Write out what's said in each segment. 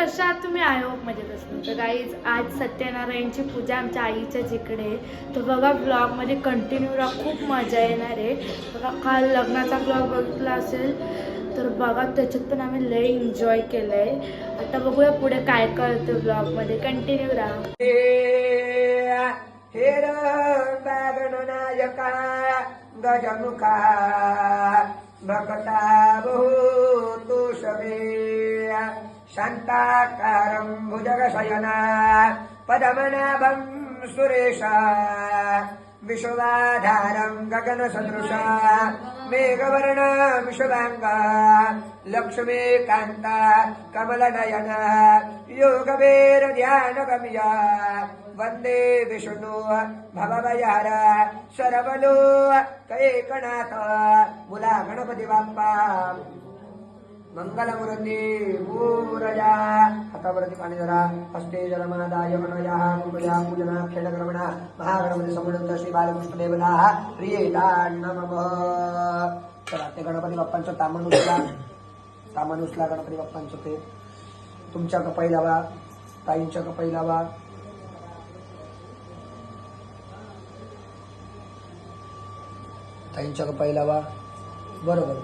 कशा आहात तुम्ही? आय होप मजेत असणार. तर गाईज आज सत्यनारायणची पूजा आमच्या आईच्या जिकडे, तर बघा ब्लॉगमध्ये कंटिन्यू राहा, खूप मजा येणार आहे. बघा काल लग्नाचा ब्लॉग बघितला असेल तर बघा त्याच्यात पण आम्ही लय एन्जॉय केलं आहे. आता बघूया पुढे काय करतो ब्लॉगमध्ये, कंटिन्यू राहा. हेर गणनायका गजमुखा भक्ता बहुतोषवे शांताकारं भुजगशयना पद्मनाभं सुरेशा विश्वाधारं गगनसदृशा मेघवर्ण विश्वांगा लक्ष्मीकान्ता कमलनयना योगवेर ध्यानगम्या वंदे विष्णु भवभयहरा शरवलो कैकनाथ मुला गणपती बाप्पा मंगलमूर्ती मूरजा. हातावरती पाणी धरा, हस्ते जलमादाय गणया कृपया पूजना खेळक्रमणा महागणपती समोर श्री बालकृष्ण देवला प्रियेता नमः. चला ते गणपती बाप्पांचं तामण उचला गणपती बाप्पांचं ते तुमच्या कपाई लावा, ताईंच्या कपाई लावा. ताईंच्या कपाई लावा. बरोबर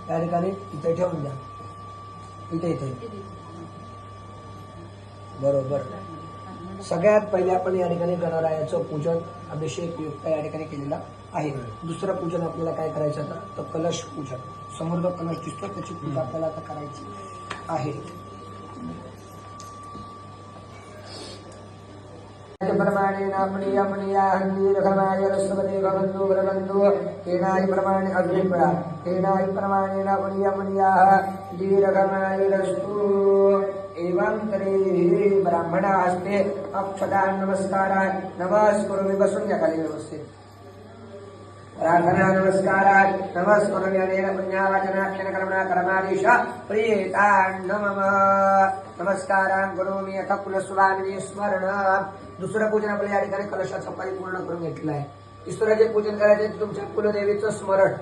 त्या ठिकाणी इथे ठेवून द्या. इथे बरोबर. सगळ्यात पहिले आपण या ठिकाणी गणरायाचं पूजन अभिषेक युक्त या ठिकाणी केलेला आहे. दुसरं पूजन आपल्याला काय करायचं तर कलश पूजन. समोर कलश दिसतो त्याची पूजा आपल्याला आता करायची आहे. प्रमाणे केनाय प्रमाणे अग्निपळा केनाय प्रमाणे दीर्घमायुरस्तु. एवं तरी ब्राह्मणास्ते अक्षता नमस्कारा नमस्कुरुमि. बसून घ्या खाली व्यवस्थित. प्रार्थना नमस्कारात नमस्कुरुमि अनेन पुण्यावाचनाक्षण कर्मणा कर्माधीश प्रियेता नमः. नमस्कारान् करोमि अथ कुलस्वामिनी स्मरण. दुसरं पूजन आपल्या या ठिकाणी कलशाचं परिपूर्ण करून घेतलं आहे. तिसरं जे पूजन करायचे तुमच्या कुलदेवीचं स्मरण.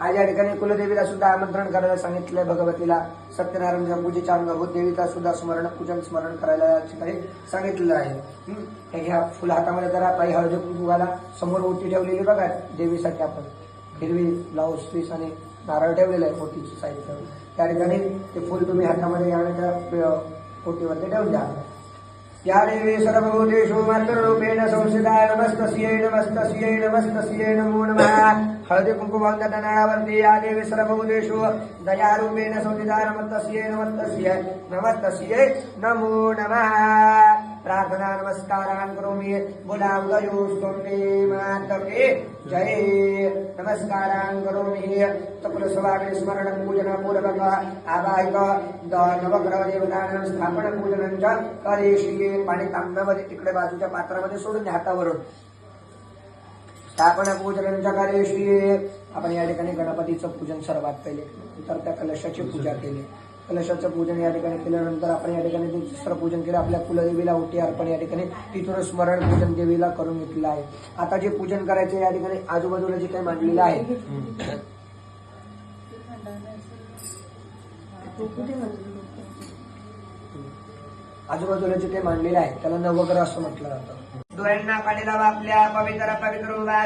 आज या ठिकाणी कुलदेवीला सुद्धा आमंत्रण करायला सांगितलंय. भगवतीला सत्यनारायणच्या पूजेच्या अंगभूत देवीचा सुद्धा स्मरण करायला या ठिकाणी सांगितलेलं आहे. हे घ्या फुल हातामध्ये जरा पायी हळदी कुंकू घाला. समोर ओटी ठेवलेली बघा देवीसाठी आपण हिरवी ब्लाऊज पीस आणि नारळ ठेवलेला आहे ओटीची साईड. त्या ठिकाणी ते फुल तुम्ही हातामध्ये घ्या, ओटीवरती ठेवून द्या. या देवी सर्वभूतेषु मातृरूपेण संस्थिता नमस्तस्यै नमस्तस्यै नमस्तस्यै नमो नमः. हळदी कुंकू वाहून नारळावरती या देवी सर्वभूतेषु दयारूपेण संस्थिता नमस्तस्यै नमस्तस्यै नमस्तस्यै नमो नमः. प्रार्थना नमस्कारान् करोमि बुलावयोस्तुते मातके जय. नमस्कारान् करोमि कुलस्वामिनी स्मरणं पूजनपूर्वक आवाहित नवग्रह देवतानां स्थापन पूजनं च करिष्ये. पाणी तांब्यामध्ये तिकडे बाजूच्या पात्रामध्ये सोडून द्या हातावरून. स्थापन पूजनं च करिष्ये. आपण या ठिकाणी गणपतीचं पूजन सर्वात पहिले नंतर त्या कलशाची पूजा केली. कलशाचं पूजन या ठिकाणी केल्यानंतर आपण या ठिकाणी दुसरं पूजन केलं. आपल्या कुलदेवीला ओटी अर्पण या ठिकाणी तिथून स्मरण पूजन देवीला करून घेतलं आहे. आता जे पूजन करायचं या ठिकाणी आजूबाजूला जे काही मांडलेलं आहे आजूबाजूला जे काही मांडलेलं आहे त्याला नवग्रह असं म्हटलं जातं. डोळ्यांना पाणी लावा. आपल्या पवित्र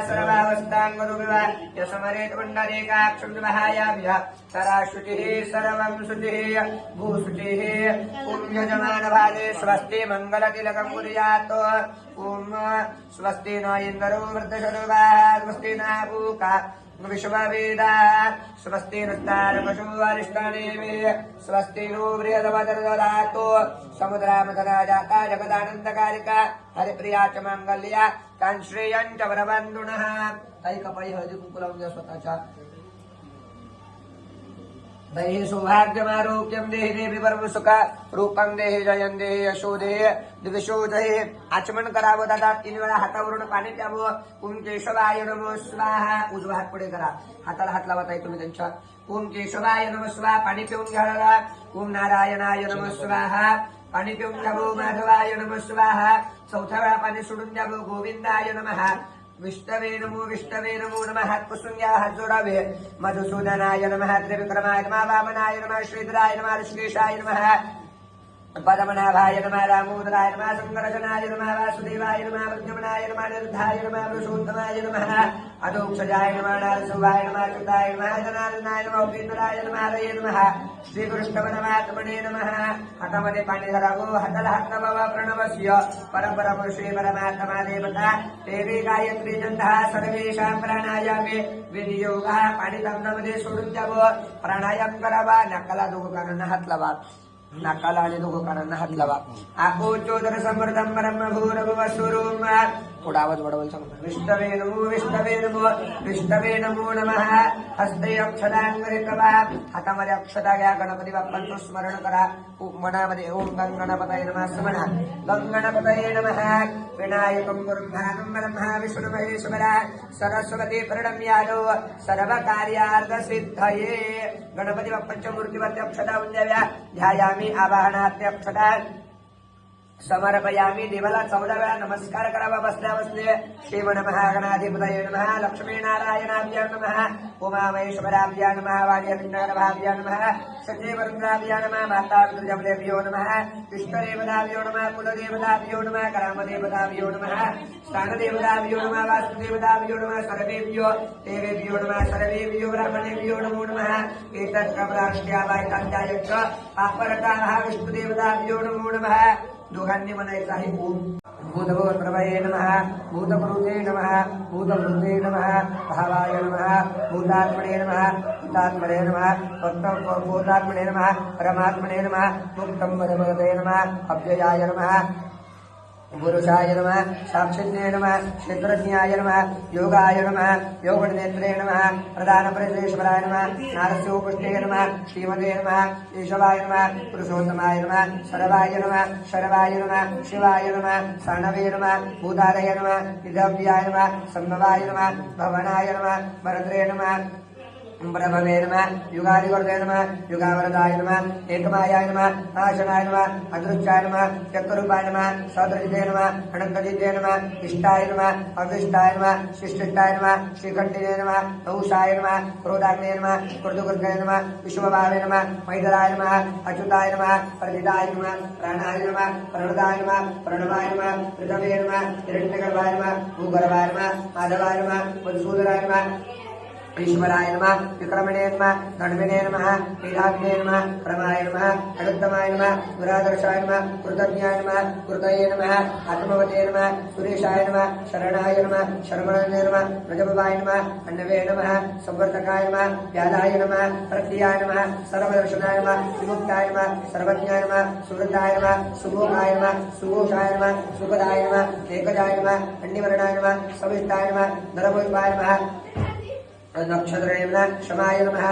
सर्वावस्थांगरुवा यशमरेत पुंडरीकाक्षुमहायाभ्या सराशुचिः सर्वं शुचिः भूशुचिः पुण्यजमान भाले स्वस्ति मंगलतिलकं कुर्यात्. ओम स्वस्ति न इंद्रो वृद्धशर्वा स्वस्ति न पूका विश्ववेदा स्वस्ति नस्तारपशु अरिष्टानेमे स्वस्ति नो बृहदवदर्ददातो. समुद्रामतरा जाता जगदानंदकारिका हरिप्रिया च मंगल्या तान् श्रेयं च वरवन्दुनः. ताई कपाळी हळदी कुंकू लावून द्या स्वतःच्या. देहि सौभाग्यमारोग्यं देहि देवी परमसुख रूपं देहि जयं देहि यशो देहि दिवशो देहि. आचमन करावं दादा. 3 वेळा हातावरून पाणी प्यावं. ओम केशवाय नमः स्वाहा. उजवा हात पुढे करा. हाताला हात लावत आहे तुम्ही त्यांच्या. ओम केशवाय नमः स्वाहा. पाणी पिऊन घ्या. ओम नारायणाय नमः स्वाहा. पाणी पिऊन घ्यावं. माधवाय नमः स्वाहा. 4थ्या वेळा पाणी सोडून द्यावं. गोविंदाय नमः. विष्णवे नमो नमः. हात पुसून घ्या. हात जोडावे. मधुसूदनाय नमः. त्रिविक्रमाय नमः. वामनाय नमः. श्रीधराय नमः. ऋषिकेशाय नमः. पद्मनाभाय नमः दामोदराय नमः संकर्षणाय नमः वासुदेवाय नमः वृद्धमनाय नमः निर्धाय नमः पुरुषोत्तमाय नमः अधोक्षजाय नमः नारसिंहाय नमः अच्युताय नमः जनार्दनाय नमः उपेन्द्राय नमः हरये नमः श्रीकृष्णपरमात्मने नमः हतमने पाणिधरगो हतलहत्नवव प्रणवस्य परपरपुरुषे परमात्मा देवता देवी गायत्री छन्दः सर्वेषां प्राणायामे विनियोगः पाणितं नमदे सोडुत्याव प्राणायाम करावा नकला दोघं कानांना हात लावा नाकाला आणि दोघं कानांना हात लावा आकोचोदर समर्थम ब्रह्म भूरभुव स्वरूप थोडा आवाज वाढवल सांगतो विष्णवे नमो विष्णवे नमो नमः हस्ते अक्षदांगरितवा हातामध्ये अक्षता घ्या गणपती बाप्पांचं स्मरण करा मनामध्ये ओम गंगणपतये नमः म्हणा गंगणपतये नमः विनायकं गुरुभागं ब्रह्मा विष्णु महेश्वरा सरस्वती प्रणम्यादो सर्व कार्यार्थ सिद्धये गणपती बाप्पांच्या मूर्तीवरती अक्षता उंद्याव्या ध्यायामी आवाहनार्थ अक्षता समर्पयामी देवाला 14 वेळा नमस्कार करावा बसल्या बसले शिव नमः गणाधिपतये नमः लक्ष्मी नारायणाभ्यां नमः उमामहेश्वराभ्यां नमः वाग्यविष्णुर्भाभ्यां नमः सचेवरुद्राभ्यां नमः माता दुर्जबलेभ्यो नमः विष्णुदेवताभ्यो नमः कुलदेवताभ्यो नमः ग्रामदेवताभ्यो नमः स्थानदेवताभ्यो नमः वास्तुदेवताभ्यो नमः सर्वेभ्यो देवेभ्यो नमः सर्वेभ्यो ब्राह्मणेभ्यो नमो नमः एतत्कमलाष्ट्यावायताध्यायच्च आपरताः विष्णुदेवताभ्यो नमो नमः दोघांनी म्हणायचं आहे ओम भूतभूतप्रभये नमः भूतभृते नमः भूतभृते नमः भावाय नमः भूतात्मने नमः भूतात्मने नमः भूतात्मने नमः परमात्मने नमः मुक्तं वरवरदे नमः अव्ययाय नमः पुरुषाय नमः साक्षिण्ये नमः क्षेत्रज्ञाय नमः योगाय नमः योगनेत्रे नमः प्रधानपरिश्वराय नमः नारस्योपुष्टे नमः श्रीमते नमः केशवाय नमः पुरुषोत्तमाय नमः सर्वाय नमः शर्वाय नमः शिवाय नमः साणवे नमः भूतारय नमः विधव्याय नमः संभवाय नमः भवनाय नमः भरद्रे नमः ब्रह्मवे नमः युगादिवर्धे नमः युगावरदाय नमः एकमायाय नमः नाशनाय नमः अदृश्याय नमः चक्ररूपाय नमः सदृजिते नमः अनन्तजिते नमः इष्टाय नमः अविष्टाय नमः शिष्टिष्टाय नमः श्रीकण्ठिने नमः नहुषाय नमः क्रोधाग्ने नमः क्रोधकृते नमः विश्वभावे नमः मैदराय नमः अच्युताय नमः प्रथिताय नमः प्राणाय नमः प्रणदाय नमः प्रणवाय नमः पृथवे नमः हिरण्यगर्भाय नमः भूगर्भाय नमः माधवाय नमः मधुसूदनाय नमः ईश्वराय नमः विक्रमणे नमः धन्विने नमः वीराग्ने नमः क्रमाय नमः अनुत्तमाय नमः दुरादर्शाय नमः कृतज्ञाय नमः कृतये नमः आत्मवते नमः सुरेशाय नमः शरणाय नमः शर्मणे नमः रजभवाय नमः अन्नवे नमः संवर्धकाय नमः व्याधाय नमः प्रत्याय नमः सर्वदर्शनाय नमः विमुक्ताय नमः सर्वज्ञाय नमः सुवृद्धाय नमः सुमोहाय नमः सुघोषाय नमः सुखदाय नमः एकजाय नमः अन्यवर्णाय नमः सविष्टाय नमः नरभूपाय नमः नक्षत्रे नमः क्षमाय नमः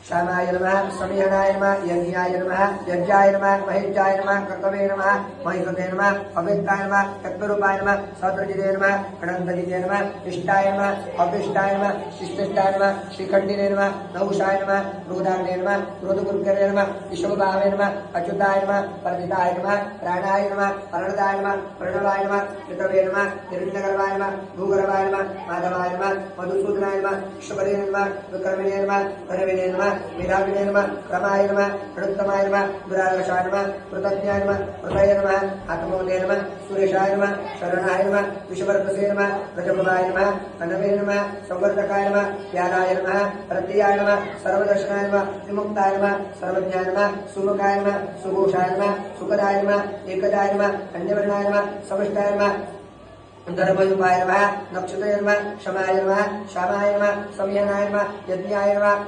श्यामाय नमः समीहनाय नमः यज्ञाय नमः यज्ञाय नमः महेशाय नमः कर्तवे नमः महिषते नमः अव्यक्ताय नमः तत्वरूपाय नमः सदृजिते नमः अनन्तजिते नमः इष्टाय नमः अभिष्टाय नमः शिष्टिष्टाय नमः श्रीखण्डिने नमः नहुषाय नमः क्रोधाग्ने नमः क्रोधकुर्करे नमः विश्वभावे नमः अच्युताय नमः परदिताय नमः प्राणाय नमः प्रणदाय नमः प्रणवाय नमः ऋतवे नमः हिरण्यगर्भाय नमः भूगर्भाय नमः माधवाय नमः मधुसूदनाय नमः शुभरे नमः विक्रमिणे नमः भरविने नमः वीराग्ने नमः क्रमाय नमः अनुत्तमाय नमः दुरादर्शाय नमः कृतज्ञाय नमः कृतये नमः आत्मवते नमः सुरेशाय नमः शरणाय नमः विश्ववर्धसे नमः रजभवाय नमः अनवे नमः संवर्धकाय नमः व्याधाय नमः प्रत्ययाय नमः सर्वदर्शनाय नमः विमुक्ताय नमः सर्वज्ञाय नमः सुमुखाय नमः सुघोषाय नमः सुखदाय नमः एकदाय नमः अन्यवर्णाय नमः सविष्टाय नमः धर्मयुपाय नमः नक्षत्रे नमः क्षमाय नमः श्यामाय नमः समीहनाय नमः यज्ञाय नमः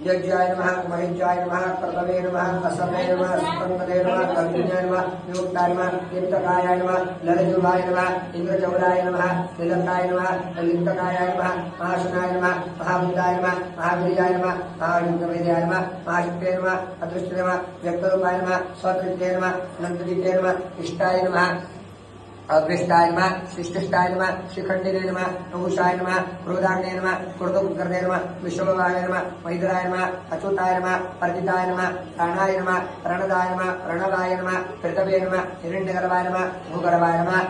यज्ञाय नमः महेशाय नमः कर्तवे नमः असमे नमः स्पन्दने नमः कर्तव्याय नमः विमुक्ताय नमः लिप्तकायाय नमः ललितुभाय नमः इंद्रचौराय नमः तिलकाय नमः लिप्तकायाय नमः महाशनाय नमः महाबुद्धाय नमः महावीर्याय नमः महायुक्तवेद्याय नमः महाशक्ते नमः अदृष्टे नमः व्यक्तरूपाय नमः स्वतृत्वे नमः अनन्तजिते नमः इष्टाय नमः अभीष्टाय नमः शिष्टिष्टाय नमः श्रीखण्डिने नमः नहुषाय नमः क्रोधाग्ने नमः क्रोधकुर्करे नमः विश्वभावाय नमः मैदराय नमः अच्युताय नमः परदिताय नमः प्राणाय नमः प्रणदाय नमः प्रणवाय नमः पृथवे नमः हिरण्यगर्भाय नमः भूगर्भाय नमः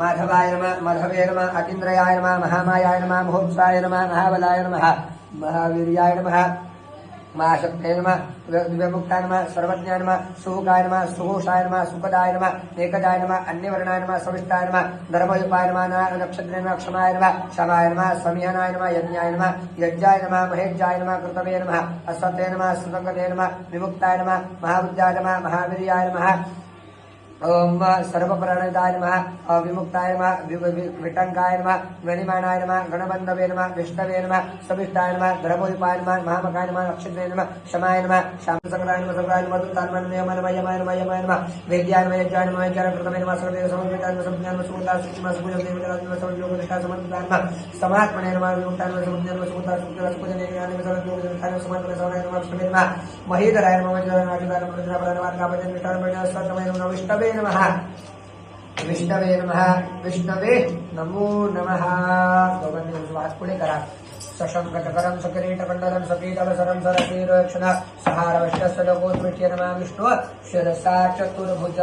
माधवाय नमः मधवे नमः अतीन्द्रयाय नमः महामायाय नमः महोत्साय नमः महाबलाय नमः महावीर्याय नमः महाशक्ते नमः दिव्यमुक्ताय नमः सर्वज्ञाय नमः सुमुखाय नमः सुघोषाय नमः सुखदाय नमः एकदाय नमः अन्यवर्णाय नमः सविष्टाय नमः धर्मयुपाय नमः नक्षत्रे नमः क्षमाय नमः क्षमाय नमः समिहनाय नमः यज्ञाय नमः यज्ञाय नमः महेज्जाय नमः कृतवे नमः असते नमः सुसंगते नमः विमुक्ताय नमः महाबुद्धाय नमः महावीर्याय नमः ओम सर्वप्रणदाय नमः विमुक्ताय नमः विटंकाय नमः गणिमानाय नमः गणबंधवे नमः विष्णवे नमः सविष्टाय नमः धर्मोपाय नमः महामकाय नमः नक्षत्रे नमः क्षमाय नमः शांतसंग्राय नमः संग्राय नमः दुत्तान्मन नियमन नमः यमाय नमः यमाय नमः वेद्याय नमः यज्ञाय नमः यज्ञाय कृतवे नमः सर्वे समन्विताय नमः संज्ञान नमः सुमता सुखमा सुखजन देवताय नमः समयोग निष्ठा समन्विताय नमः समात्मने नमः विमुक्ताय नमः समज्ञान नमः सुमता सुखजन सुखजन ज्ञान नमः समयोग निष्ठा नमः समन्विताय नमः विष्णवे नमः महीधराय नमः वज्राय नमः अजिताय नमः रुद्राय नमः कापजन निष्ठा नमः सतमय नमः विष्णवे नमः विष्णवे नमः विष्णवे नमो नमः दोघांनी उजवास पुढे करा सशंकटकरं सकिरीटकंडलं सपीतवसरं सरसीरक्षण सहारवष्टस्थलोकोत्मृत्य नमः विष्णु शिरसा चतुर्भुज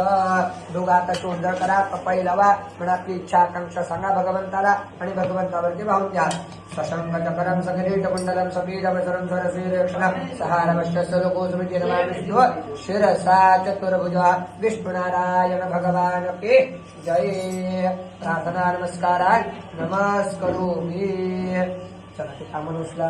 दोघात शोधर करा कपाई लावा मनातली इच्छा आकांक्षा सांगा भगवंताला आणि भगवंतावरती वाहून द्या सशंकटकरं सकिरीटकंडलं सपीतवसरं सरसीरक्षण सहारवष्टस्थलोकोत्मृत्य नमः विष्णु शिरसा चतुर्भुज विष्णुनारायण भगवान के जय प्रार्थना नमस्कार नमस्करोमि चला ते कामं उचला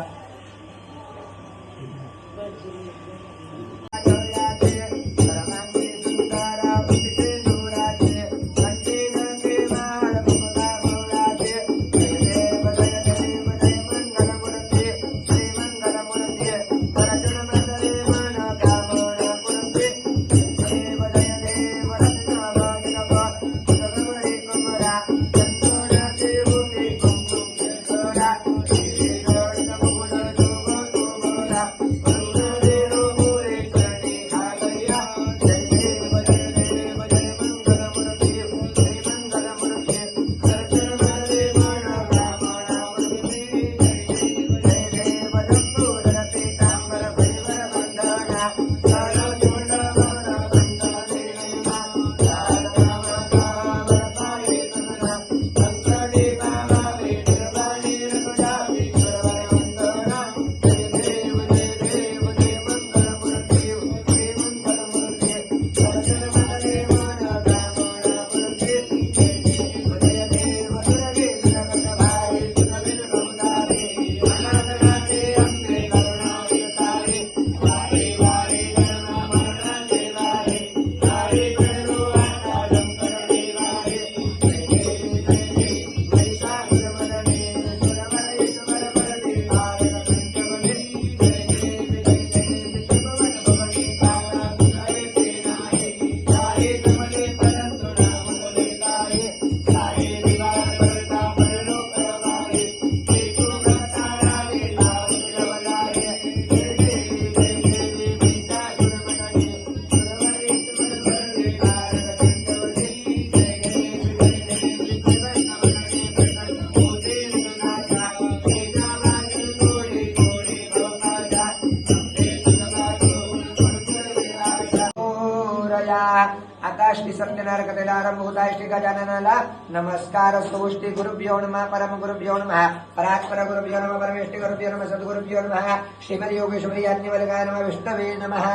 आता श्री सत्यनारायण कथेला आरंभ होत आहे. श्री गजाननाला नमस्कार असतो. श्री गुरुभ्यो नमः परम गुरुभ्यो नमः परात्पर गुरुभ्यो नमः परमेष्ठी गुरुभ्यो नमः सद्गुरुभ्यो नमः श्रीमद योगेश्वरी याज्ञवल्क्याय नमः विष्णवे नमः.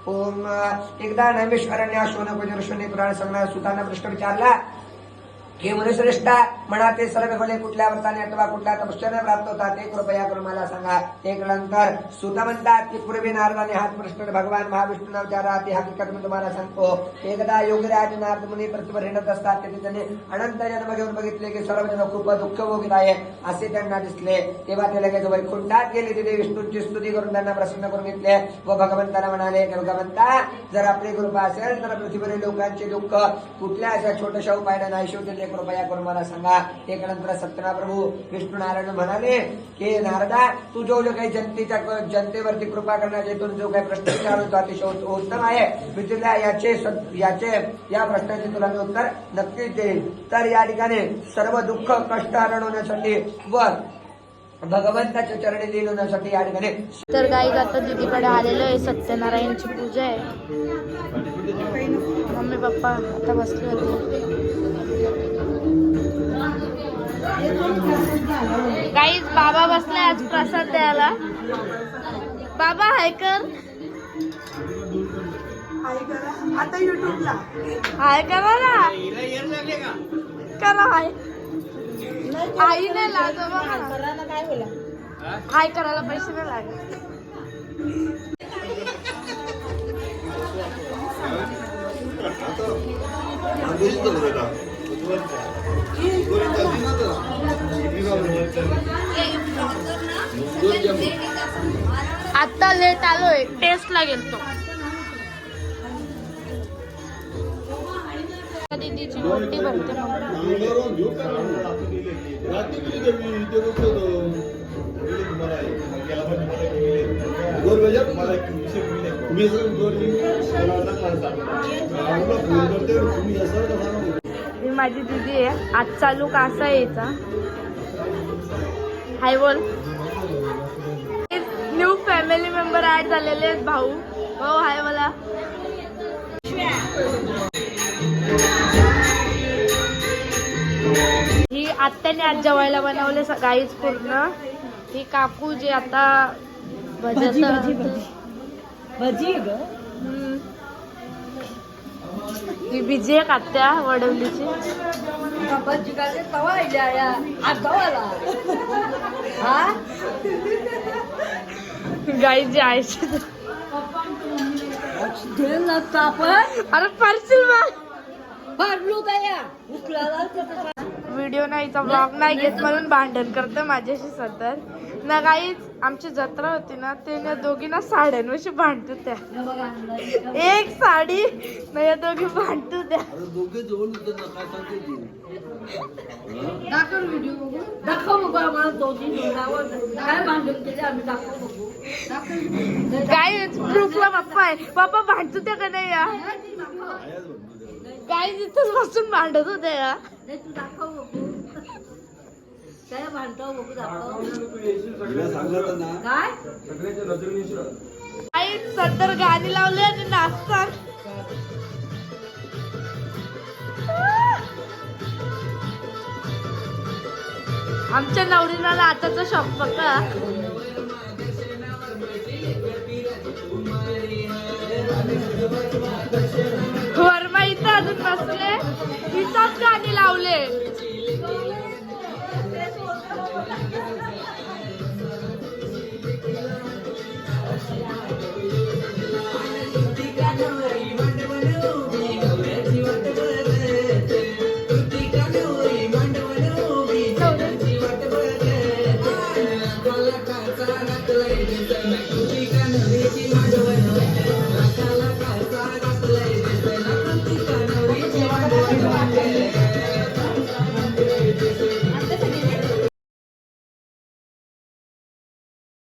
ओम एकदा नैमिषारण्य शोनकुजर शून्य पुराण संग्रह सुताना प्रश्न विचारला हे मुनिश्रेष्ठा म्हणा ते सर्व फले कुठल्या व्रताने अथवा कुठल्या तपस्याने प्राप्त होतात ते कृपया करून मला सांगा. एक नंतर सुत म्हणतात की पूर्वी नारदाने हात प्रश्न भगवान महाविष्णूंना विचारा ती हकीकत मी तुम्हाला सांगतो. एकदा योगीराज नारद मुनी पृथ्वीवर हिंडत असतात तेथे त्यांनी अनंत जन्म घेऊन बघितले की सर्वजण खूप दुःख भोगीत आहे असे त्यांना दिसले. तेव्हा ते लगेच वैकुंठात गेले. तिथे विष्णूंची स्तुती करून त्यांना प्रसन्न करून घेतले व भगवंताला म्हणाले की भगवंता जर आपली कृपा असेल तर पृथ्वीवरील लोकांचे दुःख कुठल्या अशा छोट्याशा उपायाने नाही शिवतील कृपया करून मला सांगा. एक नंतर सत्यना प्रभू विष्णू नारायण म्हणाले की नारदा तू जो काही जनतेवरती कृपा करण्याचे जो काही प्रश्न विचारतो अतिशय उत्तम आहे. विचारल्या याचे या प्रश्नाचे तुला मी उत्तर नक्कीच देईल. तर या ठिकाणी सर्व दुःख कष्ट हरवण्यासाठी व भगवंताच्या चरणी लिहिण्यासाठी या ठिकाणी तर गाई आता दीदीकडे आलेलो आहे. सत्यनारायणची पूजा आहे. मम्मी पप्पा आता बसले होते. गाईज बाबा बसले आज प्रसाद द्यायला. बाबा हाय कर. आता युट्यूबला हाय करा ना. करा हाय. आई नाही लागत बघा. काय बोला हाय करायला पैसे नाही लागत. आता लेट आलोय टेस्ट ला गेलतो. दीदीची मोठी बनते ही माझी दीदी आहे. आजचा लुक असा यायचा. हाय बोल. न्यू फॅमिली मेंबर ऍड झालेले आहेत. भाऊ भाऊ हाय मला. ही आत्याने आज जेवायला बनवले सकाळीच पूर्ण. ही काकू जे आता भजी ही बिजी आहे आत्या वडवलीची. गाईची आयची अरे पार्सल व्हिडिओ नाही ब्लॉग नाही घेत म्हणून भांडण करते माझ्याशी सतत ना. काहीच आमची जत्रा होती ना ते दोघींना साड्यांविषयी भांडतो त्या. एक साडी ना या दोघी भांडतो त्या. काय प्रूफला पप्पा आहे. पप्पा भांडतो त्या का नाही या. काय तिथंच बसून भांडत होते या. काय सदर गाणी लावली आणि नाचतात. आमच्या नवरीला नाचाचा शॉक बघा.